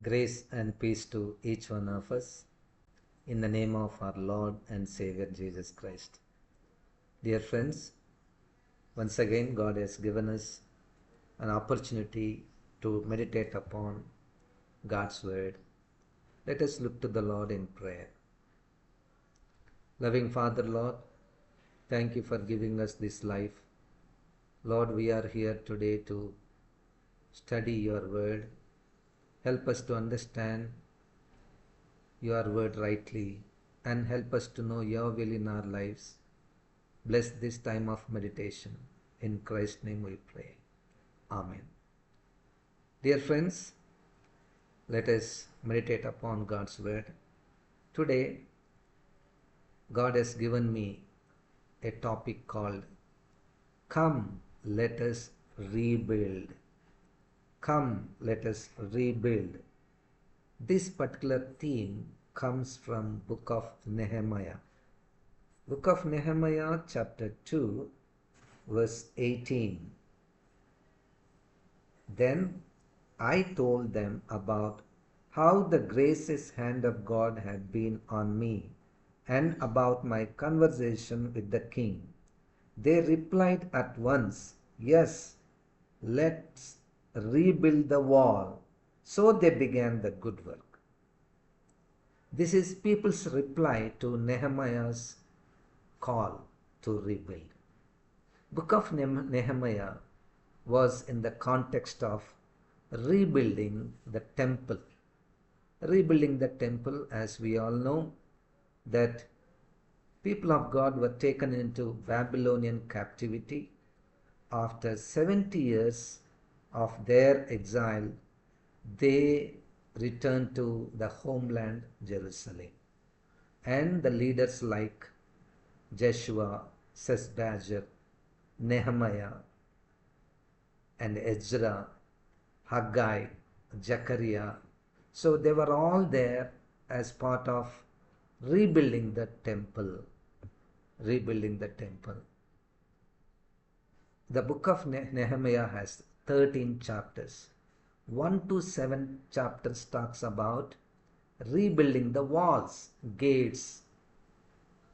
Grace and peace to each one of us in the name of our Lord and Savior Jesus Christ. Dear friends, once again God has given us an opportunity to meditate upon God's Word. Let us look to the Lord in prayer. Loving Father, Lord, thank you for giving us this life. Lord, we are here today to study your Word. Help us to understand your Word rightly and help us to know your will in our lives. Bless this time of meditation. In Christ's name we pray. Amen. Dear friends, let us meditate upon God's Word. Today, God has given me a topic called Come, Let Us Rebuild. Come, let us rebuild. This particular theme comes from Book of Nehemiah. Book of Nehemiah chapter 2 verse 18. Then I told them about how the gracious hand of God had been on me and about my conversation with the king. They replied at once, "Yes, let's rebuild the wall." So they began the good work. This is people's reply to Nehemiah's call to rebuild. Book of Nehemiah was in the context of rebuilding the temple. Rebuilding the temple, as we all know, that people of God were taken into Babylonian captivity. After 70 years of their exile, they returned to the homeland Jerusalem. And the leaders like Joshua, Sesbazar, Nehemiah, and Ezra, Haggai, Zechariah, so they were all there as part of rebuilding the temple. Rebuilding the temple. The book of Nehemiah has 13 chapters. 1 to 7 chapters talks about rebuilding the walls, gates,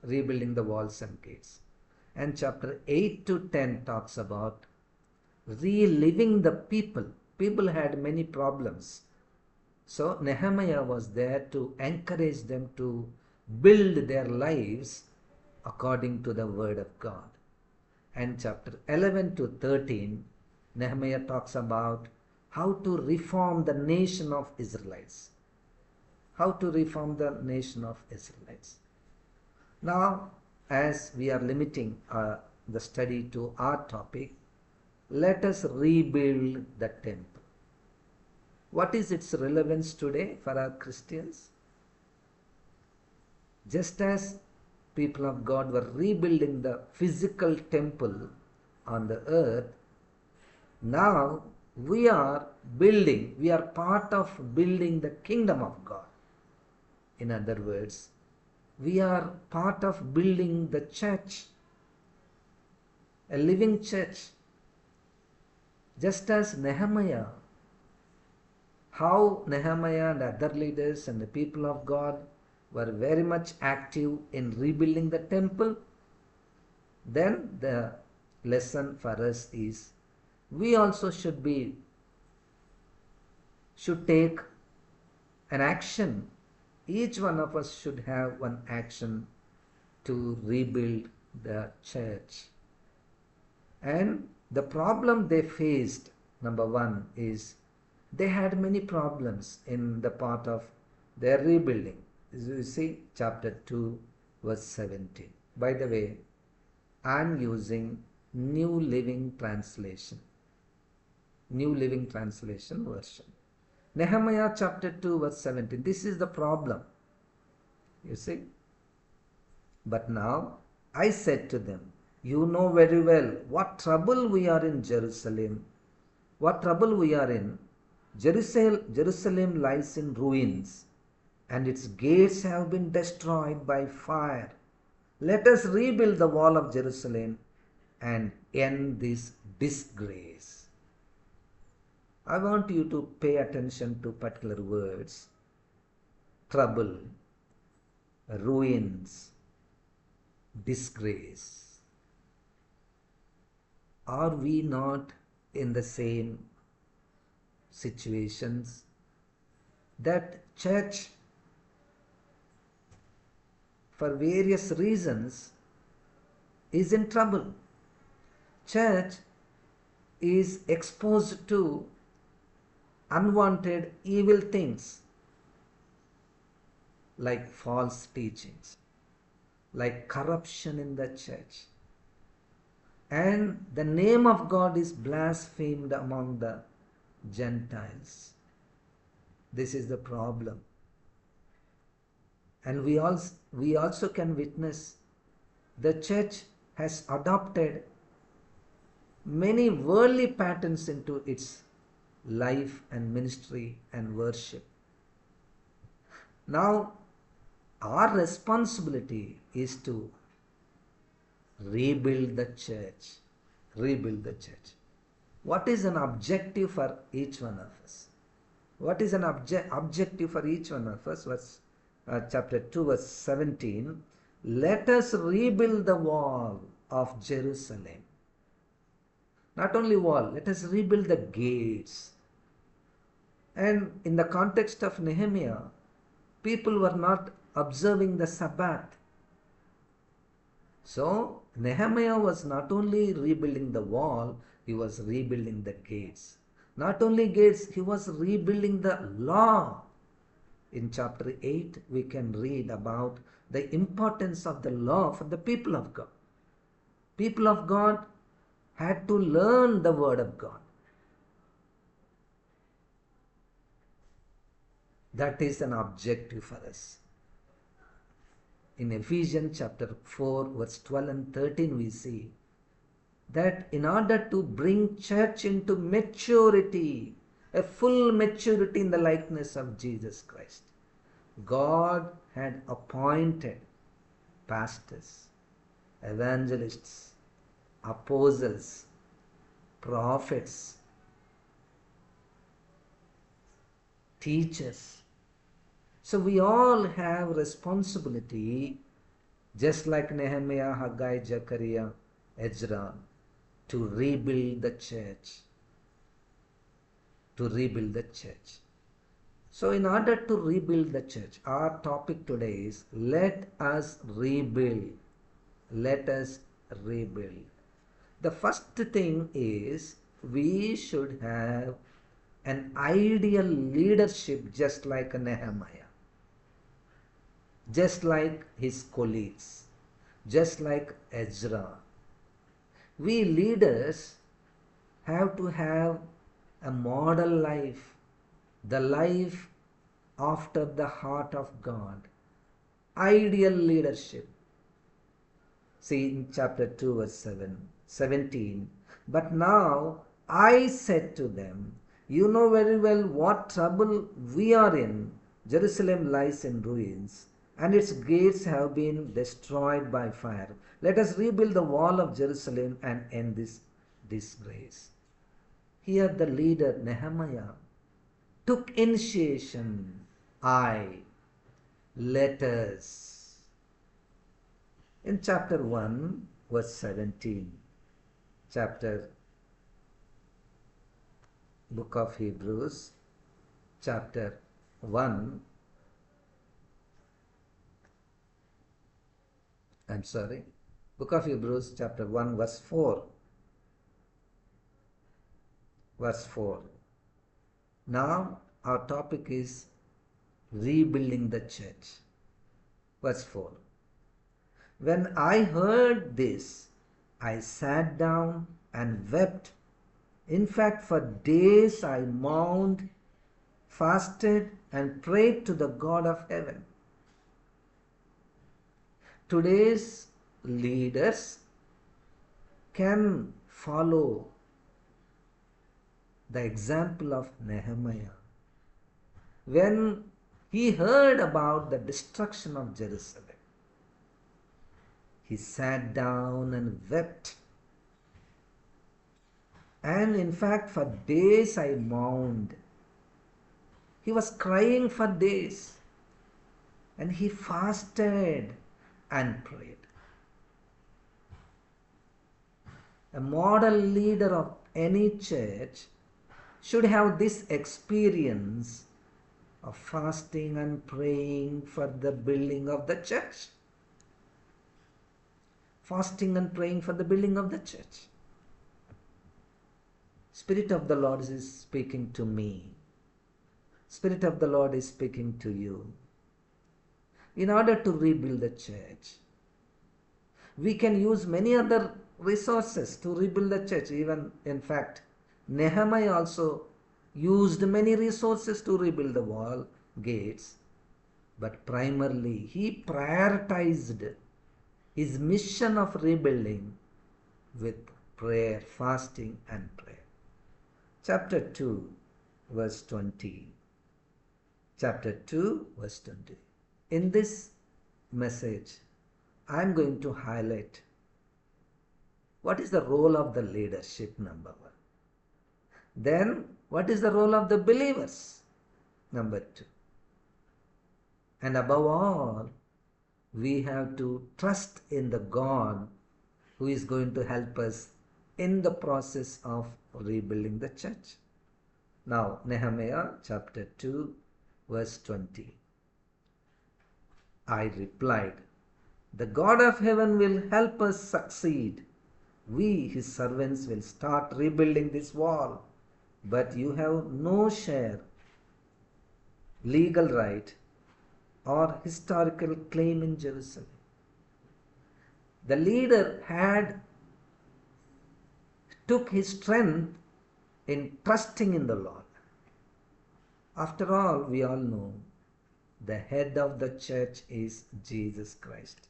rebuilding the walls and gates. And chapter 8 to 10 talks about reliving the people. People had many problems. So Nehemiah was there to encourage them to build their lives according to the word of God. And chapter 11 to 13, Nehemiah talks about how to reform the nation of Israelites. How to reform the nation of Israelites. Now, as we are limiting the study to our topic, let us rebuild the temple. What is its relevance today for our Christians? Just as people of God were rebuilding the physical temple on the earth, now we are part of building the kingdom of God. In other words, we are part of building the church, a living church. Just as Nehemiah, how Nehemiah and other leaders and the people of God were very much active in rebuilding the temple, then the lesson for us is we also should take an action. Each one of us should have one action to rebuild the church. And the problem they faced, number one, is they had many problems in the part of their rebuilding. As you see, chapter 2, verse 17. By the way, I am using New Living Translation. New Living Translation version. Nehemiah chapter 2, verse 17. This is the problem. You see. But now I said to them, you know very well what trouble we are in Jerusalem. What trouble we are in. Jerusalem lies in ruins, and its gates have been destroyed by fire. Let us rebuild the wall of Jerusalem and end this disgrace. I want you to pay attention to particular words: trouble, ruins, disgrace. Are we not in the same situations? That church, for various reasons, is in trouble. Church is exposed to unwanted evil things like false teachings, like corruption in the church. And the name of God is blasphemed among the Gentiles. This is the problem. And we also can witness the church has adopted many worldly patterns into its life and ministry and worship. Now, our responsibility is to rebuild the church. Rebuild the church. What is an objective for each one of us? What is an objective for each one of us? Chapter 2, verse 17. Let us rebuild the wall of Jerusalem. Not only wall, let us rebuild the gates. And in the context of Nehemiah, people were not observing the Sabbath. So Nehemiah was not only rebuilding the wall, he was rebuilding the gates. Not only gates, he was rebuilding the law. In chapter 8, we can read about the importance of the law for the people of God. People of God had to learn the word of God. That is an objective for us. In Ephesians chapter 4, verse 12 and 13, we see that in order to bring church into maturity, a full maturity in the likeness of Jesus Christ, God had appointed pastors, evangelists, apostles, prophets, teachers. So we all have responsibility, just like Nehemiah, Haggai, Zechariah, Ezra, to rebuild the church. To rebuild the church. So in order to rebuild the church, our topic today is let us rebuild. Let us rebuild. The first thing is we should have an ideal leadership just like Nehemiah. Just like his colleagues, just like Ezra. We leaders have to have a model life, the life after the heart of God, ideal leadership. See in chapter 2, verse 17, but now I said to them, you know very well what trouble we are in. Jerusalem lies in ruins, and its gates have been destroyed by fire. Let us rebuild the wall of Jerusalem and end this disgrace. Here the leader Nehemiah took initiation. Let us. In chapter 1, verse 17, book of Hebrews, chapter 1, book of Hebrews chapter 1 verse 4. Verse 4. Now our topic is rebuilding the church. Verse 4. When I heard this, I sat down and wept. In fact, for days I mourned, fasted, and prayed to the God of heaven. Today's leaders can follow the example of Nehemiah. When he heard about the destruction of Jerusalem, he sat down and wept. And in fact, for days I mourned. He was crying for days. And he fasted and prayed. A model leader of any church should have this experience of fasting and praying for the building of the church. Fasting and praying for the building of the church. Spirit of the Lord is speaking to me. Spirit of the Lord is speaking to you. In order to rebuild the church, we can use many other resources to rebuild the church. Even, in fact, Nehemiah also used many resources to rebuild the wall, gates. But primarily, he prioritized his mission of rebuilding with prayer, fasting and prayer. Chapter 2, verse 20. Chapter 2, verse 20. In this message, I am going to highlight what is the role of the leadership, number one. Then, what is the role of the believers, number two. And above all, we have to trust in the God who is going to help us in the process of rebuilding the church. Now, Nehemiah chapter 2, verse 20. I replied, the God of heaven will help us succeed. We, his servants, will start rebuilding this wall, but you have no share, legal right, or historical claim in Jerusalem. The leader took his strength in trusting in the Lord. After all, we all know the head of the church is Jesus Christ.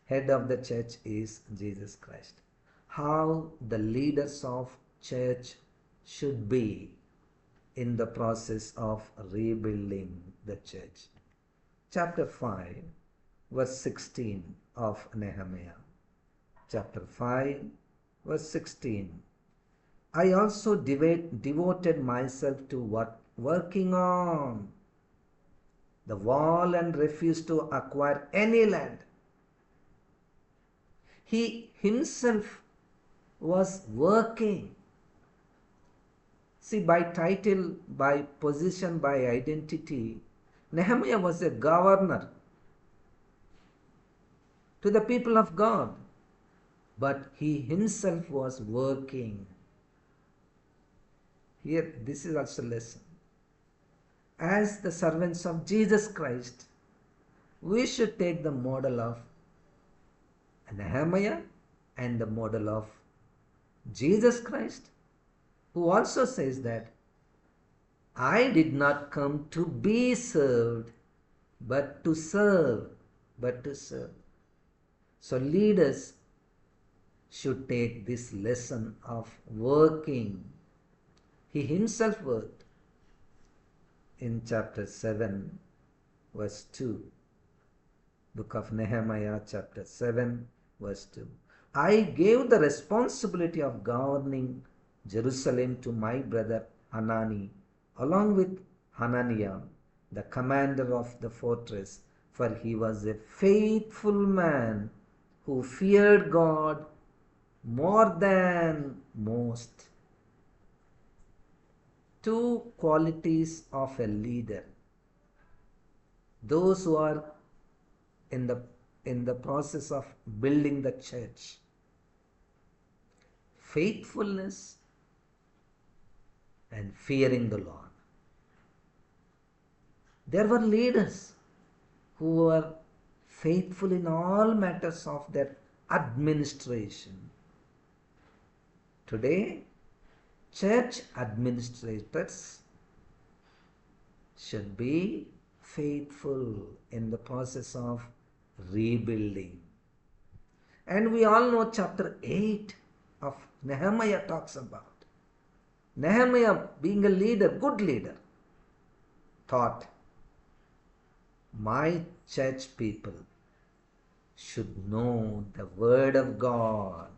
Head of the church is Jesus Christ. How the leaders of church should be in the process of rebuilding the church. Chapter 5, verse 16 of Nehemiah. Chapter 5, verse 16. I also devoted myself to working on the wall and refused to acquire any land. He himself was working. See, by title, by position, by identity, Nehemiah was a governor to the people of God, but he himself was working. Here, this is also a lesson. As the servants of Jesus Christ, we should take the model of Nehemiah and the model of Jesus Christ, who also says that I did not come to be served, but to serve, So leaders should take this lesson of working. He himself worked. In chapter 7, verse 2, book of Nehemiah, chapter 7, verse 2. I gave the responsibility of governing Jerusalem to my brother Hanani, along with Hananiah, the commander of the fortress, for he was a faithful man who feared God more than most. Two qualities of a leader. Those who are in the process of building the church. Faithfulness and fearing the Lord. There were leaders who were faithful in all matters of their administration. Today, church administrators should be faithful in the process of rebuilding. And we all know chapter 8 of Nehemiah talks about. Nehemiah, being a leader, good leader, thought, my church people should know the word of God.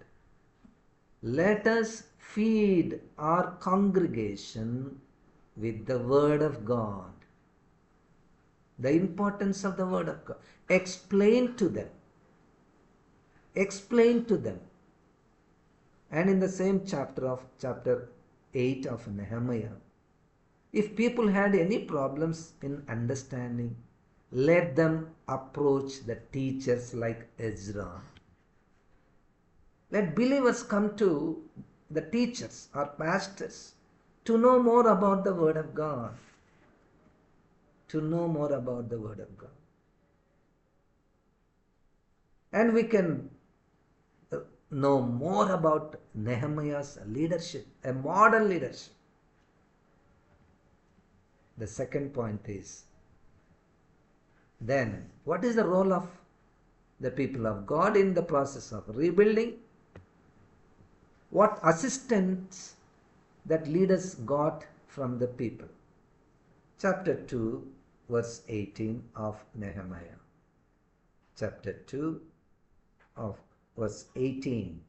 Let us feed our congregation with the Word of God. The importance of the Word of God. Explain to them. Explain to them. And in the same chapter 8 of Nehemiah, if people had any problems in understanding, let them approach the teachers like Ezra. Let believers come to the teachers or pastors to know more about the Word of God. To know more about the Word of God. And we can know more about Nehemiah's leadership, a modern leadership. The second point is, then, what is the role of the people of God in the process of rebuilding? What assistance that leaders got from the people? Chapter 2, verse 18 of Nehemiah. Chapter 2 of verse 18.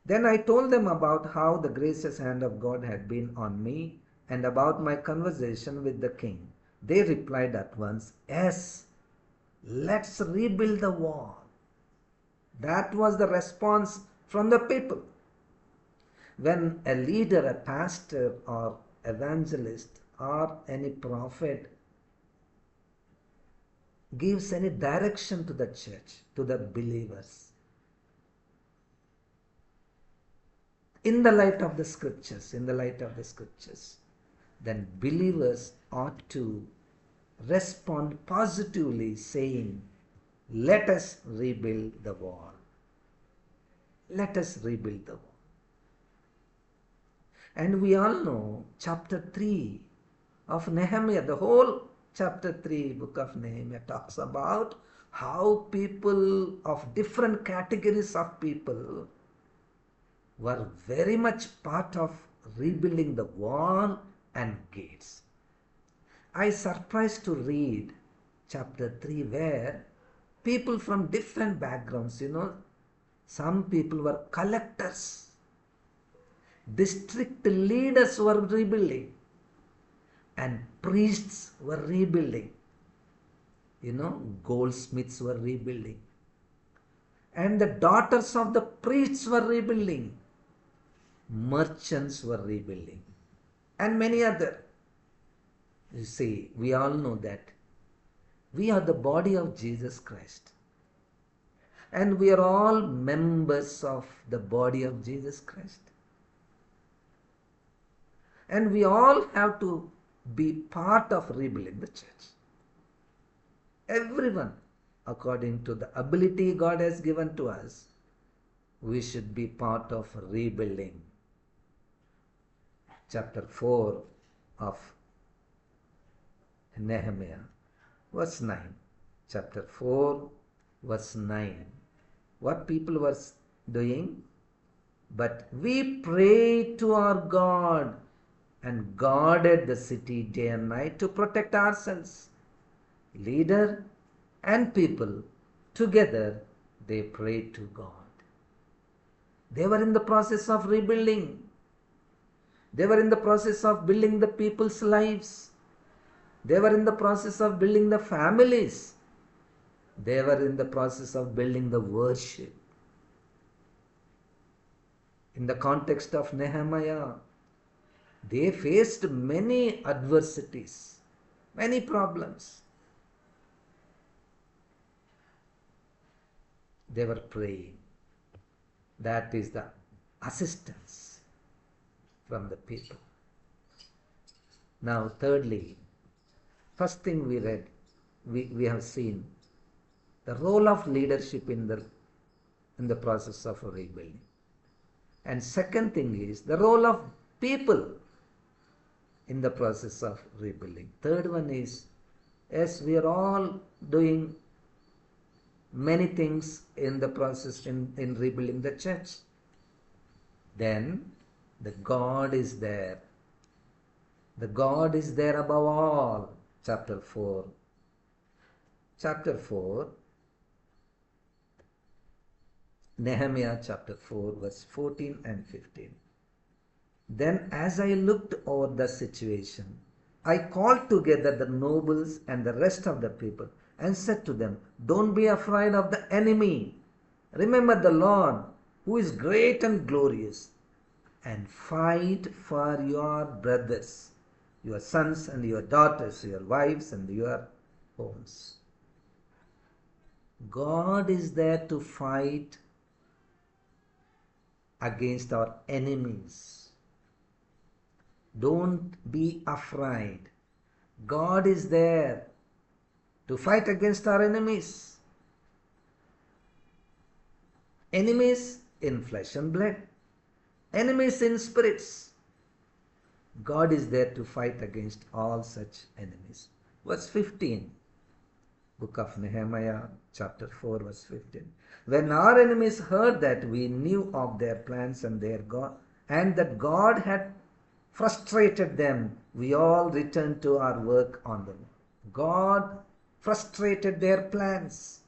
Then I told them about how the gracious hand of God had been on me and about my conversation with the king. They replied at once, yes, let's rebuild the wall. That was the response from the people. When a leader, a pastor or evangelist or any prophet gives any direction to the church, to the believers, in the light of the scriptures, then believers ought to respond positively saying, let us rebuild the wall. Let us rebuild the wall. And we all know chapter 3 of Nehemiah, the whole chapter 3 book of Nehemiah talks about how people of different categories of people were very much part of rebuilding the wall and gates. I surprised to read chapter 3 where people from different backgrounds, some people were collectors, district leaders were rebuilding, and priests were rebuilding. Goldsmiths were rebuilding. And the daughters of the priests were rebuilding. Merchants were rebuilding. And many other. You see, we all know that we are the body of Jesus Christ. And we are all members of the body of Jesus Christ. And we all have to be part of rebuilding the church. Everyone, according to the ability God has given to us, we should be part of rebuilding. Chapter 4 of Nehemiah, verse 9. Chapter 4, verse 9. What people were doing? But we prayed to our God and guarded the city day and night to protect ourselves. Leader and people, together, they prayed to God. They were in the process of rebuilding. They were in the process of building the people's lives. They were in the process of building the families. They were in the process of building the worship. In the context of Nehemiah, they faced many adversities, many problems. They were praying. That is the assistance from the people. Now, thirdly, first thing we read, we have seen the role of leadership in the process of rebuilding. And second thing is the role of people in the process of rebuilding. Third one is, yes, we are all doing many things in the process in rebuilding the church. Then the God is there. The God is there above all. Chapter 4. Chapter 4, Nehemiah chapter 4, verse 14 and 15. Then, as I looked over the situation, I called together the nobles and the rest of the people and said to them, don't be afraid of the enemy. Remember the Lord, who is great and glorious, and fight for your brothers, your sons and your daughters, your wives and your homes. God is there to fight against our enemies. Don't be afraid. God is there to fight against our enemies. Enemies in flesh and blood, enemies in spirits. God is there to fight against all such enemies. Verse 15, book of Nehemiah, chapter 4, verse 15. When our enemies heard that we knew of their plans and their God, and that God had frustrated them, we all returned to our work on them. God frustrated their plans.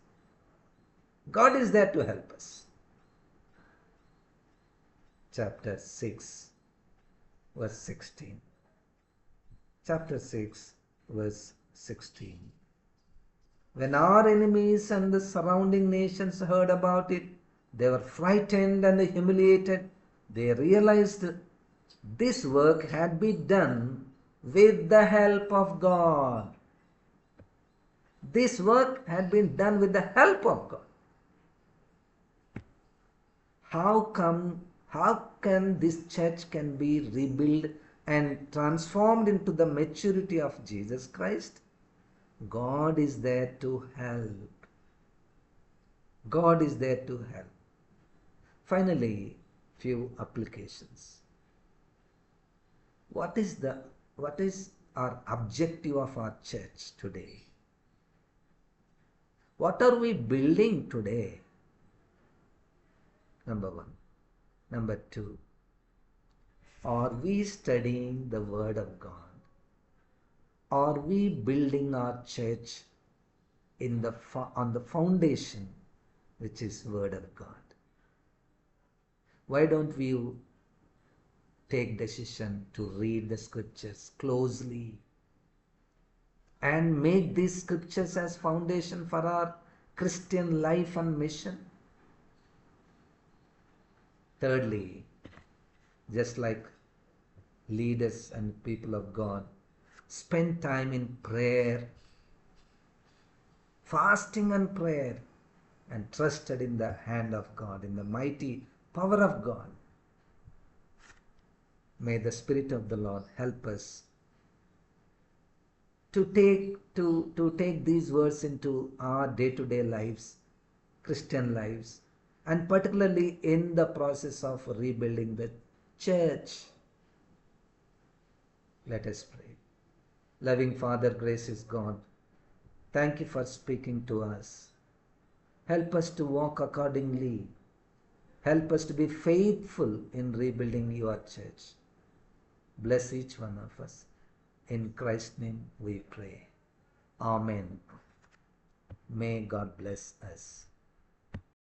God is there to help us. Chapter 6, verse 16. Chapter 6, verse 16. When our enemies and the surrounding nations heard about it, they were frightened and humiliated. They realized this work had been done with the help of God. This work had been done with the help of God. How can this church can be rebuilt and transformed into the maturity of Jesus Christ? God is there to help. God is there to help. Finally, few applications. What is our objective of our church today? What are we building today? Number one. Number two, are we studying the Word of God? Are we building our church on the foundation which is Word of God? Why don't we take decision to read the scriptures closely and make these scriptures as foundation for our Christian life and mission? Thirdly, just like leaders and people of God, spend time in prayer, fasting and prayer, and trusted in the hand of God, in the mighty power of God. May the Spirit of the Lord help us to take these words into our day-to-day lives, Christian lives, and particularly in the process of rebuilding the church. Let us pray. Loving Father, gracious God, thank you for speaking to us. Help us to walk accordingly. Help us to be faithful in rebuilding your church. Bless each one of us. In Christ's name we pray. Amen. May God bless us.